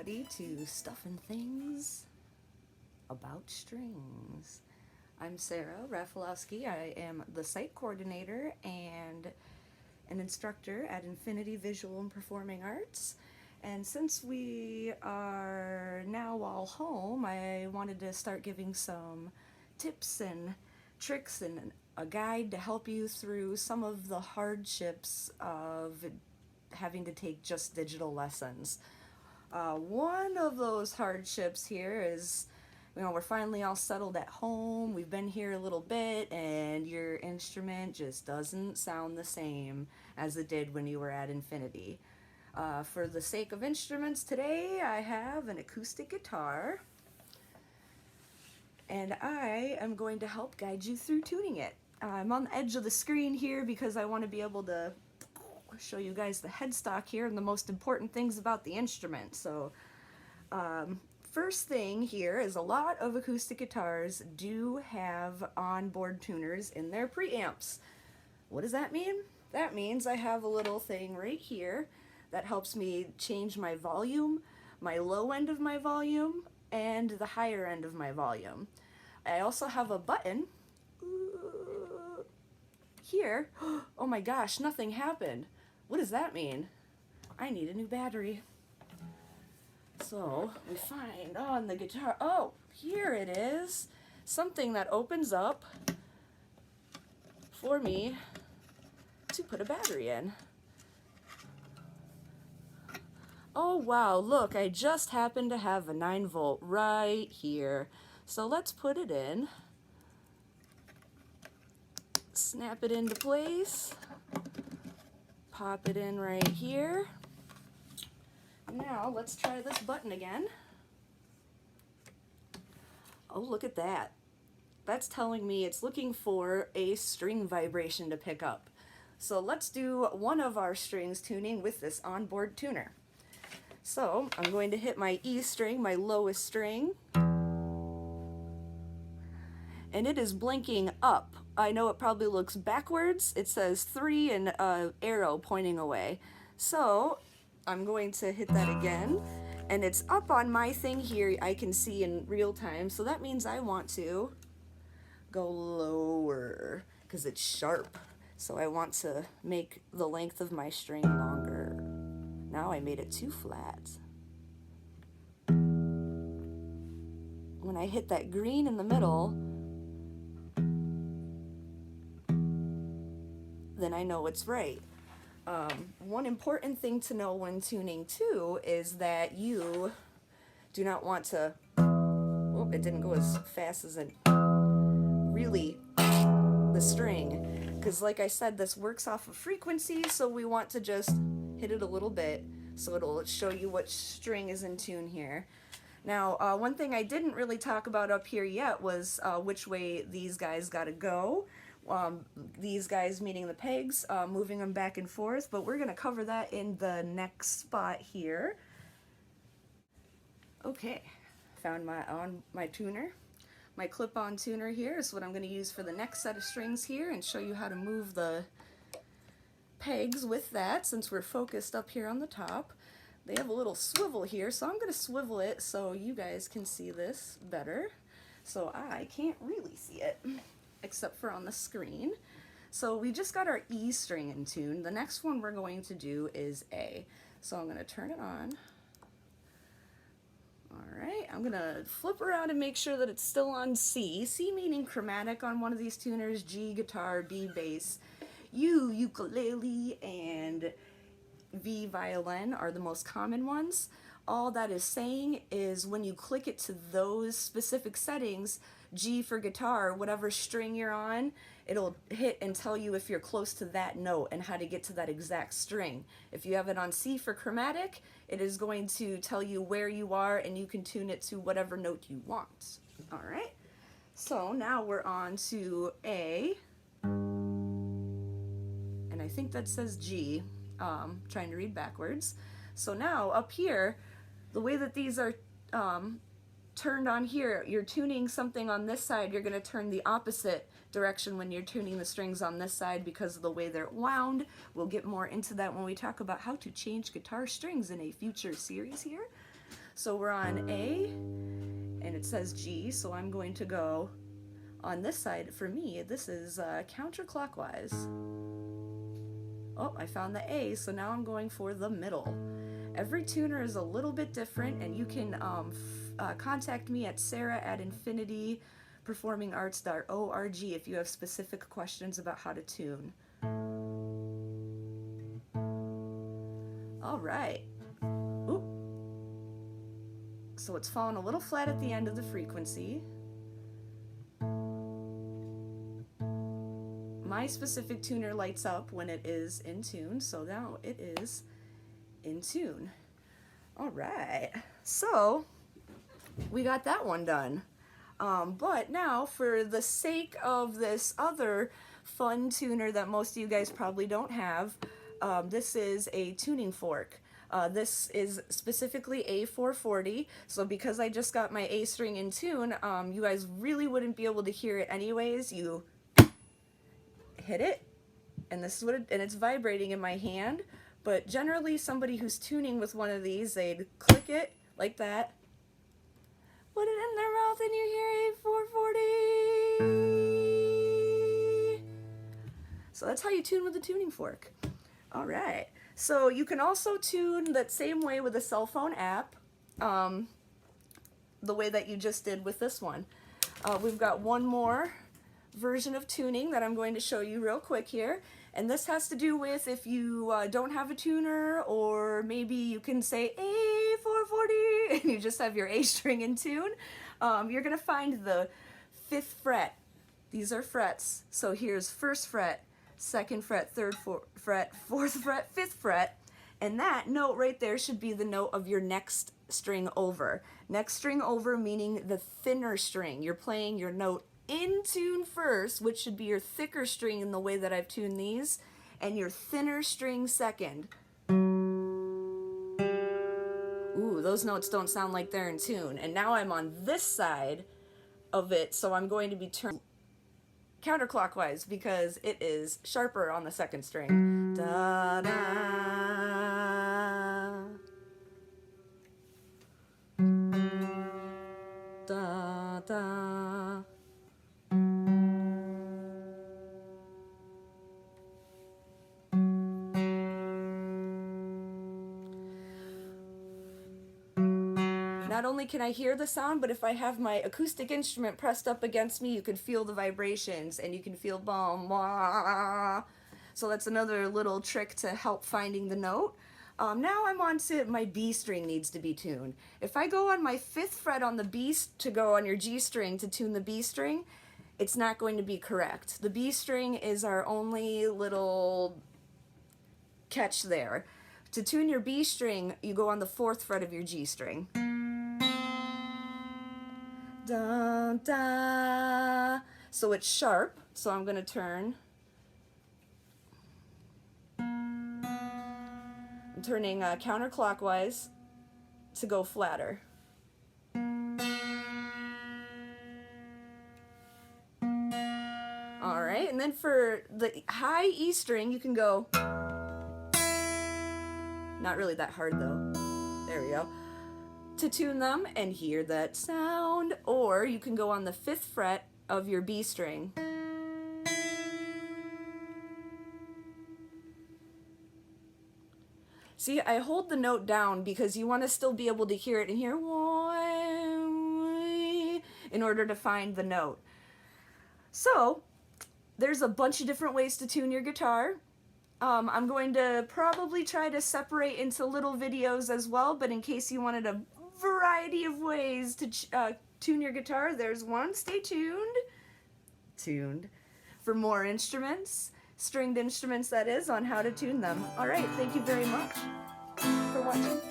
ready to stuffing things about strings. I'm Sara Rafaloski. I am the site coordinator and an instructor at Infinity Visual and Performing Arts. And since we are now all home, I wanted to start giving some tips and tricks and a guide to help you through some of the hardships of having to take just digital lessons. One of those hardships here is, we're finally all settled at home, we've been here a little bit, and your instrument just doesn't sound the same as it did when you were at Infinity. For the sake of instruments today, I have an acoustic guitar, and I am going to help guide you through tuning it. I'm on the edge of the screen here because I want to be able to show you guys the headstock here and the most important things about the instrument. So first thing here is a lot of acoustic guitars do have onboard tuners in their preamps. What does that mean? That means I have a little thing right here that helps me change my volume, my low end of my volume, and the higher end of my volume. I also have a button here. Oh my gosh, nothing happened. What does that mean? I need a new battery. So we find on the guitar, oh, here it is. Something that opens up for me to put a battery in. Oh wow, look, I just happen to have a 9-volt right here. So let's put it in. Snap it into place. Pop it in right here. Now let's try this button again. Oh, look at that. That's telling me it's looking for a string vibration to pick up. So let's do one of our strings tuning with this onboard tuner. So I'm going to hit my E string, my lowest string, and it is blinking up. I know it probably looks backwards. It says 3 and an arrow pointing away. So I'm going to hit that again, and it's up on my thing here. I can see in real time, so that means I want to go lower because it's sharp. So I want to make the length of my string longer. Now I made it too flat. When I hit that green in the middle, then I know it's right. One important thing to know when tuning too is that you do not want to, oh, it didn't go as fast as it really, the string, because like I said, this works off of frequency, so we want to just hit it a little bit so it'll show you what string is in tune here. Now, one thing I didn't really talk about up here yet was which way these guys gotta go. These guys meaning the pegs, moving them back and forth, but we're going to cover that in the next spot here. Okay, found my tuner. My clip-on tuner here is what I'm going to use for the next set of strings here and show you how to move the pegs with that since we're focused up here on the top. They have a little swivel here, so I'm going to swivel it so you guys can see this better. So I can't really see it, except for on the screen. So we just got our E string in tune. The next one we're going to do is A. So I'm going to turn it on. Alright, I'm going to flip around and make sure that it's still on C. C meaning chromatic on one of these tuners, G guitar, B bass, U ukulele, and V violin are the most common ones. All that is saying is when you click it to those specific settings, G for guitar, whatever string you're on, it'll hit and tell you if you're close to that note and how to get to that exact string. If you have it on C for chromatic, it is going to tell you where you are and you can tune it to whatever note you want. All right, so now we're on to A, and I think that says G, trying to read backwards. So now up here, the way that these are turned on here, you're tuning something on this side, you're going to turn the opposite direction when you're tuning the strings on this side because of the way they're wound. We'll get more into that when we talk about how to change guitar strings in a future series here. So we're on A, and it says G, so I'm going to go on this side. For me, this is counterclockwise. Oh, I found the A, so now I'm going for the middle. Every tuner is a little bit different, and you can contact me at sara@infinityperformingarts.org if you have specific questions about how to tune. All right. Ooh. So it's falling a little flat at the end of the frequency. My specific tuner lights up when it is in tune, so now it is in tune. All right, so we got that one done. But now, for the sake of this other fun tuner that most of you guys probably don't have, this is a tuning fork. This is specifically A440, so because I just got my A string in tune, you guys really wouldn't be able to hear it anyways. You hit it, and this is what and it's vibrating in my hand, but generally somebody who's tuning with one of these, they'd click it like that, put it in their mouth, and you hear A440. So that's how you tune with a tuning fork. All right, so you can also tune that same way with a cell phone app, the way that you just did with this one. We've got one more version of tuning that I'm going to show you real quick here, and this has to do with if you don't have a tuner, or maybe you can say A440 and you just have your A string in tune. You're going to find the 5th fret. These are frets, so here's 1st fret, 2nd fret, 3rd fret, 4th fret, 5th fret, and that note right there should be the note of your next string over. Next string over meaning the thinner string. You're playing your note in tune first, which should be your thicker string in the way that I've tuned these, and your thinner string second. Ooh, those notes don't sound like they're in tune. And now I'm on this side of it, so I'm going to be turning counterclockwise because it is sharper on the 2nd string. Da da da da. Not only can I hear the sound, but if I have my acoustic instrument pressed up against me, you can feel the vibrations, and you can feel boom, wah. So that's another little trick to help finding the note. Now I'm on to my B string needs to be tuned. If I go on my 5th fret on the B to go on your G string to tune the B string, it's not going to be correct. The B string is our only little catch there. To tune your B string, you go on the 4th fret of your G string. Da, da. So it's sharp, so I'm going to turn. I'm turning counterclockwise to go flatter. Alright, and then for the high E string, you can go, not really that hard though, there we go, to tune them and hear that sound, or you can go on the 5th fret of your B string. See, I hold the note down because you want to still be able to hear it and hear in order to find the note. So, there's a bunch of different ways to tune your guitar. I'm going to probably try to separate into little videos as well, but in case you wanted a variety of ways to tune your guitar, there's one. Stay tuned for more instruments, stringed instruments that is, on how to tune them. Alright, thank you very much for watching.